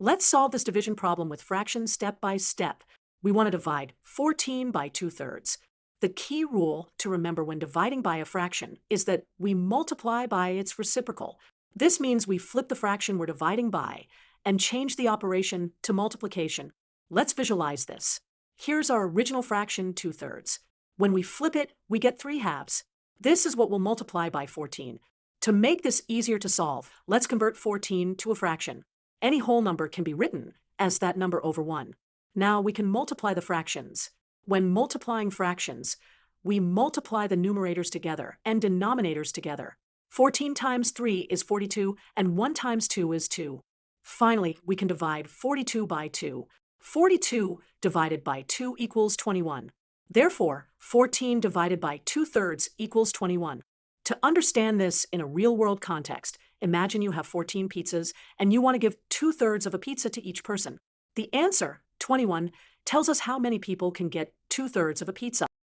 Let's solve this division problem with fractions step by step. We want to divide 14 by 2/3. The key rule to remember when dividing by a fraction is that we multiply by its reciprocal. This means we flip the fraction we're dividing by and change the operation to multiplication. Let's visualize this. Here's our original fraction 2/3. When we flip it, we get 3/2. This is what we'll multiply by 14. To make this easier to solve, let's convert 14 to a fraction. Any whole number can be written as that number over 1. Now we can multiply the fractions. When multiplying fractions, we multiply the numerators together and denominators together. 14 times 3 is 42, and 1 times 2 is 2. Finally, we can divide 42 by 2. 42 divided by 2 equals 21. Therefore, 14 divided by 2/3 equals 21. To understand this in a real-world context, imagine you have 14 pizzas and you want to give 2/3 of a pizza to each person. The answer, 21, tells us how many people can get 2/3 of a pizza.